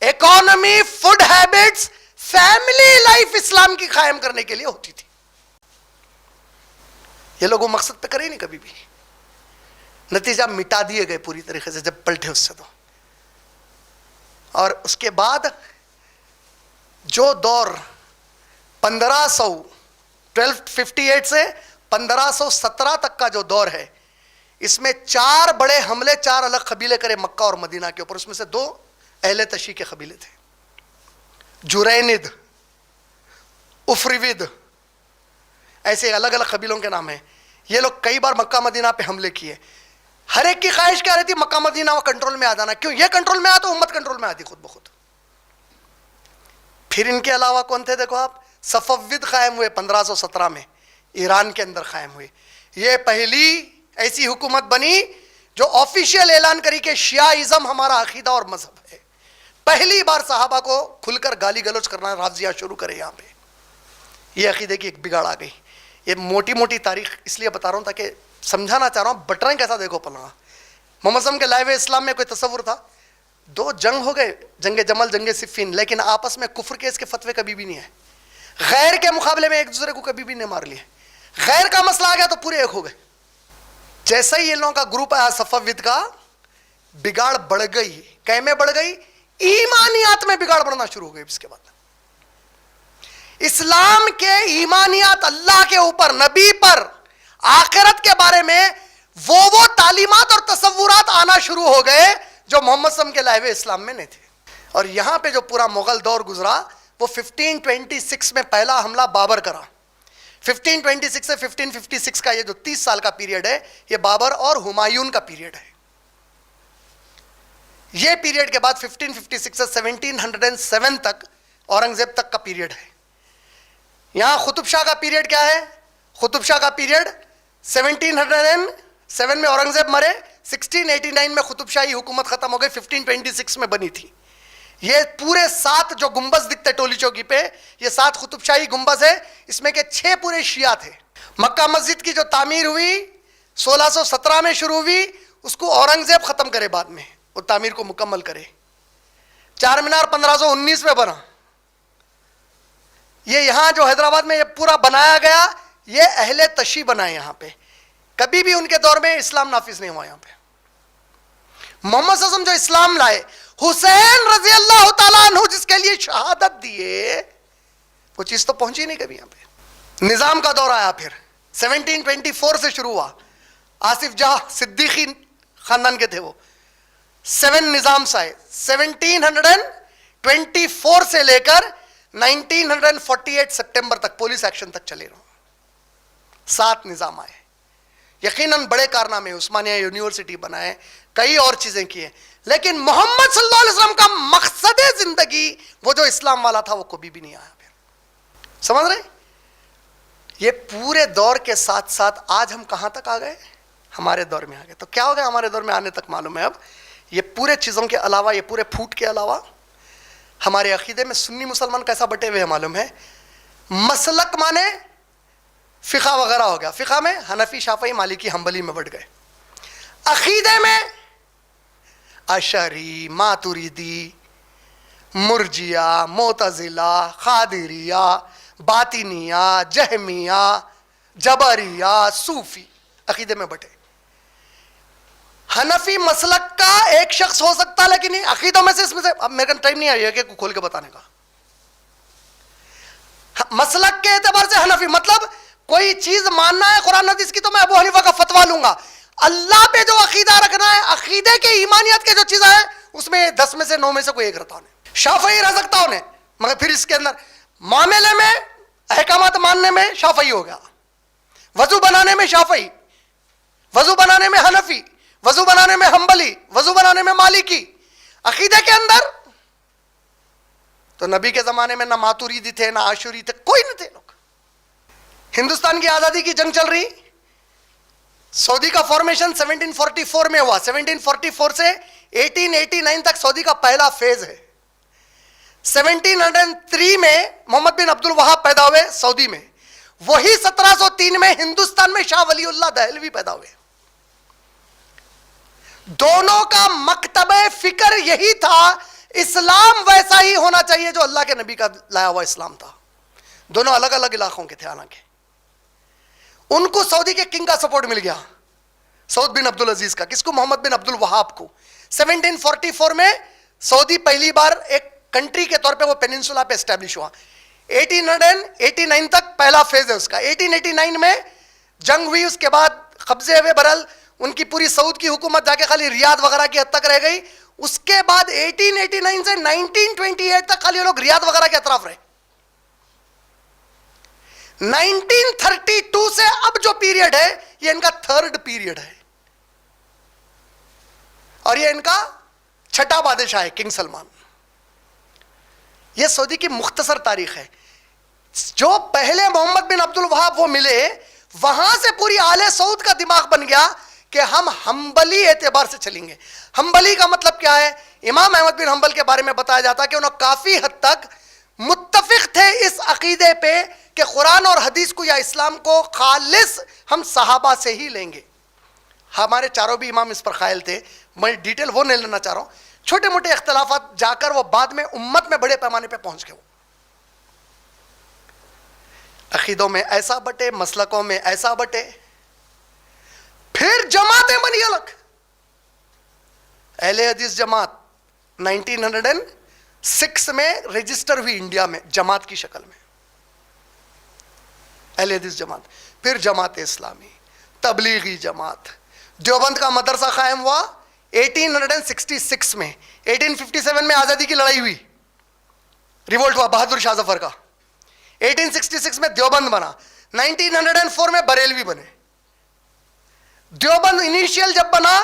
economy, food habits, family life اسلام کی قائم کرنے کے لیے ہوتی تھی. یہ لوگ وہ مقصد پہ کرے نہیں کبھی بھی. نتیجہ مٹا دیے گئے پوری طریقے سے جب پلٹے اس سے. تو اور اس کے بعد جو دور 1500 1258 سے 1517 تک کا جو دور ہے، اس میں 4 بڑے حملے 4 الگ قبیلے کرے مکہ اور مدینہ کے اوپر. اس میں سے 2 اہل تشیع کے قبیلے تھے، جرینید، افریود، ایسے الگ الگ قبیلوں کے نام ہیں. یہ لوگ کئی بار مکہ مدینہ پہ حملے کیے. ہر ایک کی خواہش کیا رہتی؟ مکہ مدینہ وہ کنٹرول میں آ جانا. کیوں؟ یہ کنٹرول میں آیا تو امت کنٹرول میں آتی خود بخود. پھر ان کے علاوہ کون تھے؟ دیکھو آپ، صفوید قائم ہوئے 1517 میں، ایران کے اندر قائم ہوئے. یہ پہلی ایسی حکومت بنی جو آفیشیل اعلان کری کہ شیعہ ہمارا عقیدہ اور مذہب ہے. پہلی بار صحابہ کو کھل کر گالی گلوچ کرنا رافضیہ شروع کرے یہاں پہ. یہ عقیدے کی ایک بگاڑ آ گئی. یہ موٹی موٹی تاریخ اس لیے بتا رہا ہوں تاکہ سمجھانا چاہ رہا ہوں. بٹ رہے ہیں کیسا؟ دیکھو پلنا محمد صلی اللہ علیہ وسلم کے لائے ہوئے اسلام میں کوئی تصور تھا؟ 2 جنگ ہو گئے، جنگ جمل، جنگ صفین، لیکن آپس میں کفر کے اس کے فتوے کبھی بھی نہیں ہے. غیر کے مقابلے میں ایک دوسرے کو کبھی بھی نہیں مار لیے. غیر کا مسئلہ آ گیا تو پورے ایک ہو گئے. جیسے ہی ان لوگوں کا گروپ آیا صفوید کا، بگاڑ بڑھ گئی. کیا میں بڑھ گئی؟ ایمانیات میں بگاڑ بڑھنا شروع ہو گئی. اس کے بعد اسلام کے ایمانیات، اللہ کے اوپر، نبی پر، آخرت کے بارے میں وہ تعلیمات اور تصورات آنا شروع ہو گئے جو محمد صلی اللہ علیہ وسلم کے لائے ہوئے اسلام میں نہیں تھے. اور یہاں پہ جو پورا مغل دور گزرا وہ 1526 میں پہلا حملہ بابر کرا. 1526 سے 1556 کا یہ جو 30 سال کا پیریڈ ہے، یہ بابر اور ہمایون کا پیریڈ ہے. یہ پیریڈ کے بعد 1556 سے 1707 تک اورنگزیب تک کا پیریڈ ہے. یہاں قطب شاہ کا پیریڈ کیا ہے؟ قطب شاہ کا پیریڈ 1707 میں اورنگزیب مرے، 1689 میں قطب شاہی حکومت ختم ہو گئی، 1526 میں بنی تھی. یہ پورے 7 جو گنبز دکھتے ٹولی چوکی پہ، یہ 7 قطب شاہی گنبز ہے. اس میں کے 6 پورے شیعہ تھے. مکہ مسجد کی جو تعمیر ہوئی 1617 میں شروع ہوئی، اس کو اورنگزیب ختم کرے بعد میں، وہ تعمیر کو مکمل کرے. 4 مینار 1519 میں بنا. یہ یہاں جو حیدرآباد میں یہ پورا بنایا گیا، یہ اہل تشیع بنائے. یہاں پہ کبھی بھی ان کے دور میں اسلام نافذ نہیں ہوا. یہاں پہ محمد صلی اللہ علیہ وسلم جو اسلام لائے، حسین رضی اللہ تعالیٰ عنہ جس کے لیے شہادت دیے، وہ چیز تو پہنچی نہیں کبھی یہاں پہ. نظام کا دور آیا، پھر 1724 سے شروع ہوا. آصف جاہ صدیقی خاندان کے تھے وہ. 7 نظام آئے. 1724 سے لے کر 1948 سپٹمبر تک پولیس ایکشن تک چلے رہے. 7 نظام آئے. یقیناً بڑے کارنامے، عثمانیہ یونیورسٹی بنائے، کئی اور چیزیں کیے، لیکن محمد صلی اللہ علیہ وسلم کا مقصد زندگی وہ جو اسلام والا تھا وہ کبھی بھی نہیں آیا. پھر سمجھ رہے؟ یہ پورے دور کے ساتھ ساتھ آج ہم کہاں تک آ گئے؟ ہمارے دور میں آ گئے. تو کیا ہو گیا ہمارے دور میں آنے تک؟ معلوم ہے اب یہ پورے چیزوں کے علاوہ، یہ پورے پھوٹ کے علاوہ ہمارے عقیدے میں سنی مسلمان کیسا بٹے ہوئے ہیں معلوم ہے؟ مسلک مانے فقہ وغیرہ ہو گیا. فقہ میں حنفی، شافعی، مالکی، حنبلی میں بٹ گئے. عقیدے میں اشعری، ماتریدی، مرجیہ، معتزلہ، قادریہ، باطنیہ، جہمیہ، جبریہ، صوفی عقیدے میں بٹے. حنفی مسلک کا ایک شخص ہو سکتا ہے، لیکن عقیدوں میں سے اس میں سے اب میرے ٹائم نہیں آئی ہے کہ کھول کے بتانے کا. مسلک کے اعتبار سے حنفی مطلب کوئی چیز ماننا ہے قرآن حدیث کی تو میں ابو حنیفہ کا فتویٰ لوں گا. اللہ پہ جو عقیدہ رکھنا ہے، عقیدے کے ایمانیت کے جو چیزیں ہیں، اس میں 10 میں سے 9 میں سے کوئی ایک رہتا ہوں. شافعی رہ سکتا ہوں، مگر پھر اس کے اندر معاملے میں احکامات ماننے میں شافعی ہو گیا، وضو بنانے میں شافعی، وضو بنانے میں حنفی، وضو بنانے میں حنبلی، وضو بنانے میں مالکی. عقیدے کے اندر تو نبی کے زمانے میں نہ ماتوریدی تھے، نہ عاشوری تھے، کوئی نہیں تھے لوگ. ہندوستان کی آزادی کی جنگ چل رہی، سعودی کا فارمیشن 1744 میں ہوا. 1744 سے 1889 تک سعودی کا پہلا فیز ہے. 1703 میں محمد بن عبد الوہاب پیدا ہوئے سعودی میں. وہی 1703 میں ہندوستان میں شاہ ولی اللہ دہلوی پیدا ہوئے. دونوں کا مکتب فکر یہی تھا، اسلام ویسا ہی ہونا چاہیے جو اللہ کے نبی کا لایا ہوا اسلام تھا. دونوں الگ الگ علاقوں کے تھے. حالانکہ ان کو سعودی کے کنگ کا سپورٹ مل گیا، سعود بن عبد العزیز کا. کس کو؟ محمد بن عبد الوہاب کو. 1744 میں سعودی پہلی بار ایک کنٹری کے طور پہ وہ پیننسولا پہ اسٹیبلش ہوا. 1889 تک پہلا فیز ہے اس کا. 1889 میں جنگ ہوئی, اس کے بعد قبضے ہوئے برل, ان کی پوری سعود کی حکومت جا کے خالی ریاض وغیرہ کی حد تک رہ گئی. اس کے بعد 1889 سے 1928 تک خالی لوگ ریاض وغیرہ کے اطراف رہے. 1932 سے اب جو پیریڈ ہے یہ ان کا تھرڈ پیریڈ ہے, اور یہ ان کا چھٹا بادشاہ ہے کنگ سلمان. یہ سعودی کی مختصر تاریخ ہے. جو پہلے محمد بن عبد الوہاب وہ ملے, وہاں سے پوری آل سعود کا دماغ بن گیا کہ ہم حنبلی اعتبار سے چلیں گے. حنبلی کا مطلب کیا ہے؟ امام احمد بن حنبل کے بارے میں بتایا جاتا ہے کہ انہوں کافی حد تک متفق تھے اس عقیدے پہ کہ قرآن اور حدیث کو یا اسلام کو خالص ہم صحابہ سے ہی لیں گے. ہمارے چاروں بھی امام اس پر قائل تھے. میں ڈیٹیل وہ نہیں لینا چاہ رہا ہوں, چھوٹے موٹے اختلافات جا کر وہ بعد میں امت میں بڑے پیمانے پہ پہنچ گئے. وہ عقیدوں میں ایسا بٹے, مسلکوں میں ایسا بٹے, پھر جماعتیں بنی الگ. اہل حدیث جماعت 1906 میں رجسٹر ہوئی انڈیا میں جماعت کی شکل میں, اہل حدیث جماعت. پھر جماعت اسلامی, تبلیغی جماعت. دیوبند کا مدرسہ قائم ہوا 1866 میں. 1857 میں آزادی کی لڑائی ہوئی, ریولٹ ہوا بہادر شاہ ظفر کا. 1866 میں دیوبند بنا. 1904 میں بریلوی بنے. دیوبند انیشیل جب بنا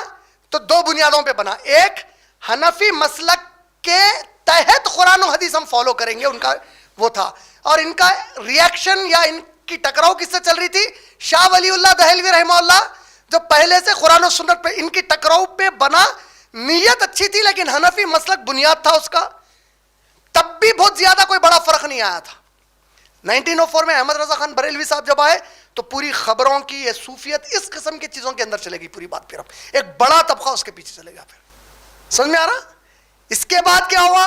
تو دو بنیادوں پہ بنا. ایک, حنفی مسلک کے تحت قرآن و حدیث ہم فالو کریں گے, ان کا وہ تھا. اور ان کا ریاکشن یا ان کی ٹکراؤ کس سے چل رہی تھی؟ شاہ ولی اللہ دہلوی رحمہ اللہ جو پہلے سے قرآن و سنت پہ ان کی ٹکراؤ پہ بنا. نیت اچھی تھی لیکن حنفی مسلک بنیاد تھا اس کا. تب بھی بہت زیادہ کوئی بڑا فرق نہیں آیا تھا. 1904 میں احمد رضا خان بریلوی صاحب جب آئے تو پوری خبروں کی یہ صوفیت اس قسم کی چیزوں کے اندر چلے گی پوری بات. پھر اب ایک بڑا طبقہ اس کے پیچھے چلے گا. پھر سمجھ میں آ رہا؟ اس کے بعد کیا ہوا؟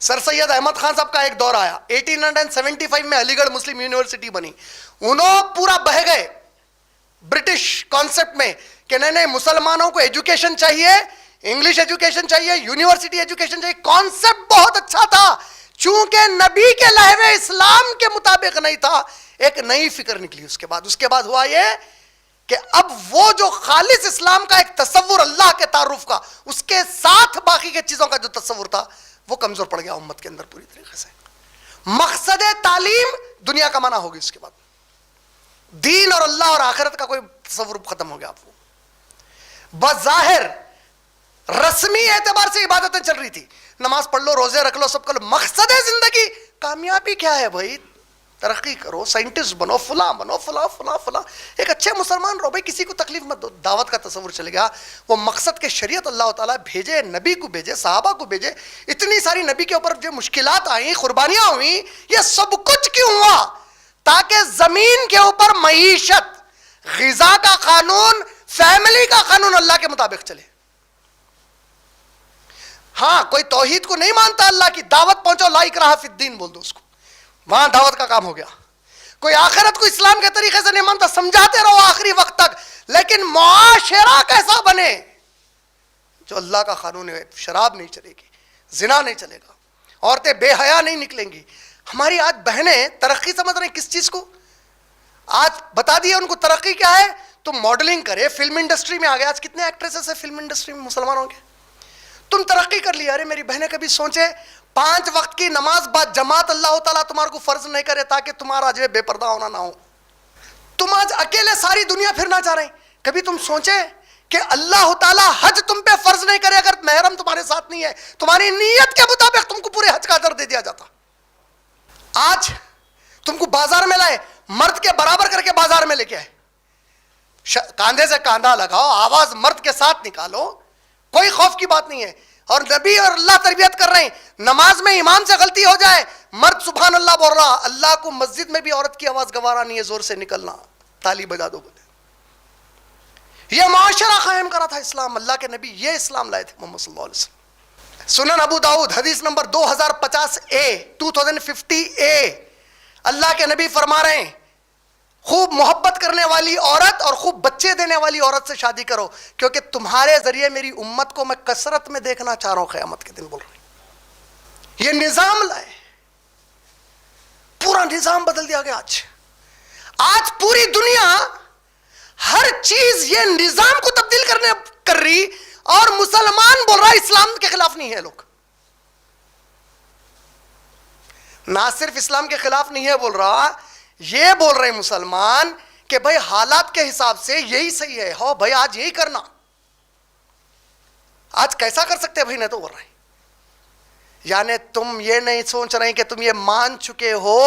سر سید احمد خان صاحب کا ایک دور آیا. 1875 میں علی گڑھ مسلم یونیورسٹی بنی. انہوں پورا بہ گئے برٹش کانسیپٹ میں کہ نہیں مسلمانوں کو ایجوکیشن چاہیے, انگلش ایجوکیشن چاہیے, یونیورسٹی ایجوکیشن چاہیے. کانسیپٹ بہت اچھا تھا, چونکہ نبی کے لہو اسلام کے مطابق نہیں تھا. ایک نئی فکر نکلی اس کے بعد ہوا یہ کہ اب وہ جو خالص اسلام کا ایک تصور اللہ کے تعارف کا, اس کے ساتھ باقی کے چیزوں کا جو تصور تھا وہ کمزور پڑ گیا امت کے اندر پوری طریقے سے. مقصد تعلیم دنیا کمانا ہوگی. اس کے بعد دین اور اللہ اور آخرت کا کوئی تصور ختم ہو گیا. آپ کو بظاہر رسمی اعتبار سے عبادتیں چل رہی تھی, نماز پڑھ لو, روزے رکھ لو, سب کر لو. مقصد زندگی کامیابی کیا ہے بھائی؟ ترقی کرو, سائنٹسٹ بنو, فلاں بنو, فلاں. ایک اچھے مسلمان رہو بھائی, کسی کو تکلیف مت دو. دعوت کا تصور چلے گیا. وہ مقصد کے شریعت اللہ تعالیٰ بھیجے, نبی کو بھیجے, صحابہ کو بھیجے. اتنی ساری نبی کے اوپر جو مشکلات آئیں, قربانیاں ہوئیں, یہ سب کچھ کیوں ہوا؟ تاکہ زمین کے اوپر معیشت, غذا کا قانون, فیملی کا قانون اللہ کے مطابق چلے. ہاں کوئی توحید کو نہیں مانتا, اللہ کی دعوت پہنچو, لا اکراہ فی الدین بول دو اس کو, وہاں دعوت کا کام ہو گیا. کوئی آخرت کو اسلام کے طریقے سے نہیں مانتا, سمجھاتے رہو آخری وقت تک, لیکن معاشرہ کیسا بنے جو اللہ کا قانون ہے. شراب نہیں چلے گی, زنا نہیں چلے گا, عورتیں بے حیا نہیں نکلیں گی. ہماری آج بہنیں ترقی سمجھ رہے ہیں کس چیز کو؟ آج بتا دیا ان کو ترقی کیا ہے. تم ماڈلنگ کرے, فلم انڈسٹری میں آ گئے. آج کتنے ایکٹریسز ہیں فلم انڈسٹری میں مسلمانوں کے. تم ترقی کر لیا. ارے میری بہنیں کبھی سوچے 5 وقت کی نماز بعد جماعت اللہ تعالیٰ تمہارے کو فرض نہیں کرے تاکہ تمہارا جو ہے بے پردہ ہونا نہ ہو. تم آج اکیلے ساری دنیا پھرنا چاہ رہے ہیں. کبھی تم سوچے کہ اللہ تعالیٰ حج تم پہ فرض نہیں کرے اگر محرم تمہارے ساتھ نہیں ہے؟ تمہاری نیت کے مطابق تم کو پورے حج کا اجر دے دیا جاتا. آج تم کو بازار میں لائے, مرد کے برابر کر کے بازار میں لے کے آئے, کاندھے سے کاندھا لگاؤ, آواز مرد کے ساتھ نکالو, کوئی خوف کی بات نہیں ہے. اور نبی اور اللہ تربیت کر رہے ہیں. نماز میں امام سے غلطی ہو جائے, مرد سبحان اللہ بول رہا, اللہ کو مسجد میں بھی عورت کی آواز گوارا نہیں ہے زور سے نکلنا, تالی بجا دو بولے. یہ معاشرہ قائم کرا تھا اسلام. اللہ کے نبی یہ اسلام لائے تھے محمد صلی اللہ علیہ وسلم. سنن ابو داؤد حدیث نمبر 2050A اللہ کے نبی فرما رہے ہیں, خوب محبت کرنے والی عورت اور خوب بچے دینے والی عورت سے شادی کرو, کیونکہ تمہارے ذریعے میری امت کو میں کثرت میں دیکھنا چاہ رہا ہوں قیامت کے دن. بول رہے ہیں یہ نظام لائے. پورا نظام بدل دیا گیا. آج پوری دنیا ہر چیز یہ نظام کو تبدیل کر رہی, اور مسلمان بول رہا ہے اسلام کے خلاف نہیں ہے. لوگ نہ صرف اسلام کے خلاف نہیں ہے بول رہا, یہ بول رہے مسلمان کہ بھائی حالات کے حساب سے یہی صحیح ہے. ہو بھائی آج یہی کرنا. آج کیسا کر سکتے ہیں بھائی؟ نہیں تو بول رہے ہیں, یعنی تم یہ نہیں سوچ رہے کہ تم یہ مان چکے ہو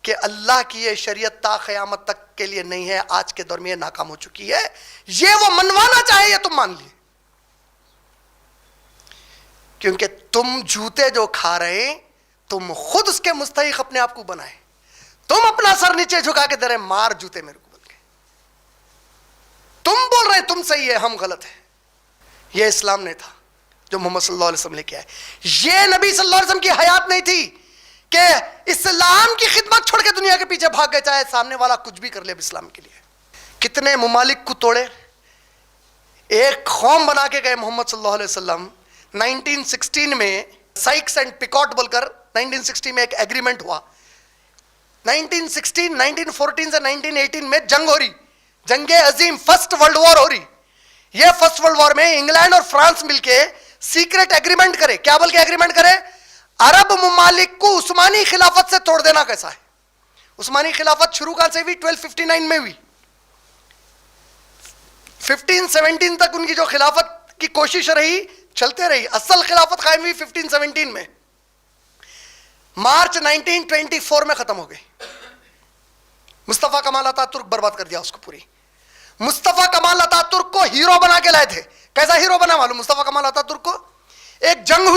کہ اللہ کی یہ شریعت تا قیامت تک کے لیے نہیں ہے, آج کے دور میں یہ ناکام ہو چکی ہے. یہ وہ منوانا چاہے یہ تم مان لیے, کیونکہ تم جوتے جو کھا رہے ہیں تم خود اس کے مستحق اپنے آپ کو بنائے. تم اپنا سر نیچے جھکا کے دے رہے مار جوتے میرے کو بول کے. تم بول رہے تم صحیح ہے ہم غلط ہیں. یہ اسلام نہیں تھا جو محمد صلی اللہ علیہ وسلم لے کے آئے. یہ نبی صلی اللہ علیہ وسلم کی حیات نہیں تھی کہ اسلام کی خدمت چھوڑ کے دنیا کے پیچھے بھاگ گئے, چاہے سامنے والا کچھ بھی کر لے اسلام کے لیے. کتنے ممالک کو توڑے, ایک قوم بنا کے گئے محمد صلی اللہ علیہ وسلم. 1916 میں سائکس اینڈ پیکاٹ بول کر 1960 میں ایک ایگریمنٹ ہوا. 1914 سے 1918 میں جنگ ہو رہی, جنگ عظیم, فرسٹ ورلڈ وار ہو رہی. یہ فرسٹ ورلڈ وار میں انگلینڈ اور فرانس مل کے سیکرٹ ایگریمنٹ کرے. کیا بول کے ایگریمنٹ کرے؟ عرب ممالک کو عثمانی خلافت سے توڑ دینا کیسا ہے. عثمانی خلافت شروع کہاں سے ہوئی؟ 1259 میں ہوئی. 1517 تک ان کی جو خلافت کی کوشش رہی چلتے رہی. اصل خلافت قائم ہوئی 1517 میں. مارچ 1924 میں ختم ہو گئی. مصطفیٰ کمال اتا ترک برباد کر دیا اس کو پوری. مصطفیٰ کمال اتا ترک کو ہیرو بنا کے لائے تھے. کیسا ہیرو بنا معلوم؟ مصطفیٰ کمال اتا ترک کو ایک جنگ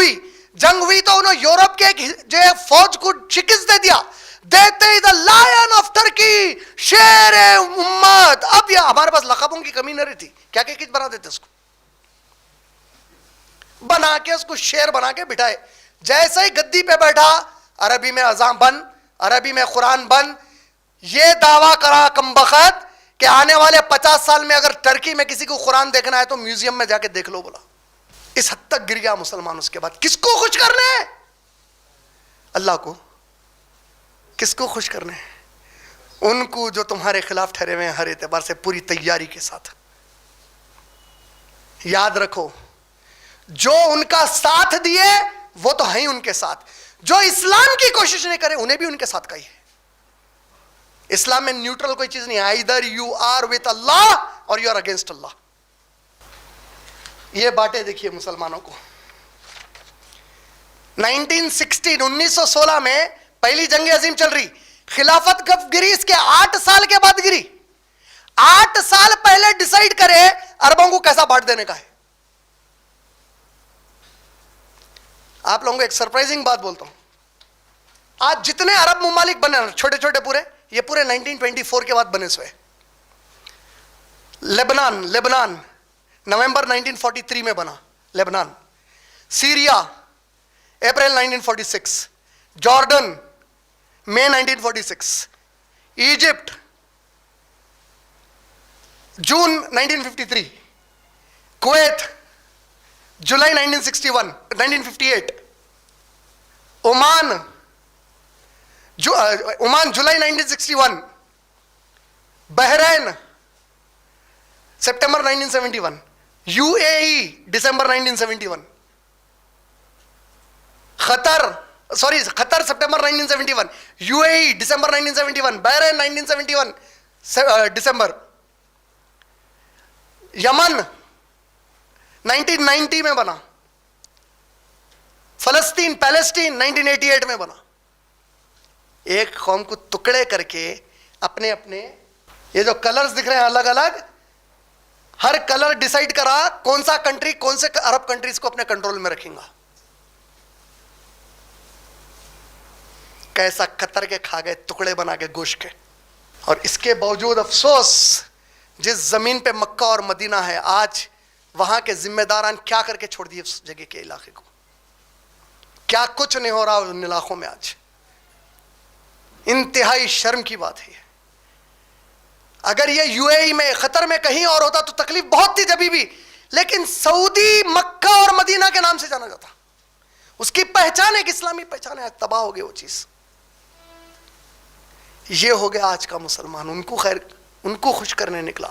ہوئی تو انہوں یورپ کے جو فوج کو شکست دے دیا. دیتے ہی دا لائن آف ترکی, شیر امت. اب یہ ہمارے پاس لقبوں کی کمی نہ رہتی, کیا کہ کچھ بنا دیتے اس کو, بنا کے اس کو شیر بنا کے بٹھائے. جیسے ہی گدی پہ بیٹھا عربی میں اذان بند, عربی میں قرآن بند. یہ دعویٰ کرا کمبخت کہ آنے والے 50 سال میں اگر ترکی میں کسی کو قرآن دیکھنا ہے تو میوزیم میں جا کے دیکھ لو. بولا اس حد تک گر گیا مسلمان. اس کے بعد کس کو خوش کرنے ہیں؟ اللہ کو. کس کو خوش کرنے ہیں؟ ان کو جو تمہارے خلاف ٹھہرے ہوئے ہیں ہر اعتبار سے پوری تیاری کے ساتھ. یاد رکھو, جو ان کا ساتھ دیے وہ تو ہیں ان کے ساتھ. جو اسلام کی کوشش نہیں کرے انہیں بھی ان کے ساتھ کا ہی ہے. اسلام میں نیوٹرل کوئی چیز نہیں ہے. either you are with Allah or you are against Allah. یہ باتیں دیکھیے مسلمانوں کو. 1916 میں پہلی جنگ عظیم چل رہی. خلافت کب گری؟ اس کے 8 سال کے بعد گری. 8 سال پہلے ڈیسائیڈ کرے عربوں کو کیسا بانٹ دینے کا ہے. آپ لوگوں کو ایک سرپرائزنگ بات بولتا ہوں. آج جتنے عرب ممالک بنے چھوٹے چھوٹے پورے, یہ پورے 1924 کے بعد بنے سوئے. لیبنان نومبر 1943 میں بنا لیبنان. سیریا اپریل 1946. جارڈن مئی 1946. ایجپٹ جون 1953. کویت جولائی 1958. عمان جولائی 1961. بحرین سپٹمبر 1971. یو اے ای دسمبر 1971. قطر سپٹمبر 1971. یو اے ای دسمبر 1971. بحرین 1971 دسمبر. یمن 1990 میں بنا. فلسطین 1988 میں بنا. ایک قوم کو ٹکڑے کر کے اپنے یہ جو کلرز دکھ رہے ہیں الگ الگ, ہر کلر ڈیسائیڈ کرا کون سا کنٹری کون سے عرب کنٹریز کو اپنے کنٹرول میں رکھیں گا. کیسا قطر کے کھا گئے ٹکڑے بنا کے گوشت کے. اور اس کے باوجود افسوس, جس زمین پہ مکہ اور مدینہ ہے آج وہاں کے ذمہ داران کیا کر کے چھوڑ دیے اس جگہ کے علاقے کو. کیا کچھ نہیں ہو رہا ان علاقوں میں آج. انتہائی شرم کی بات ہے. اگر یہ یو اے ای میں قطر میں کہیں اور ہوتا تو تکلیف بہت تھی جبھی بھی, لیکن سعودی مکہ اور مدینہ کے نام سے جانا جاتا. اس کی پہچان ایک اسلامی پہچان ہے. تباہ ہو گئی وہ چیز. یہ ہو گیا آج کا مسلمان، ان کو خوش کرنے نکلا۔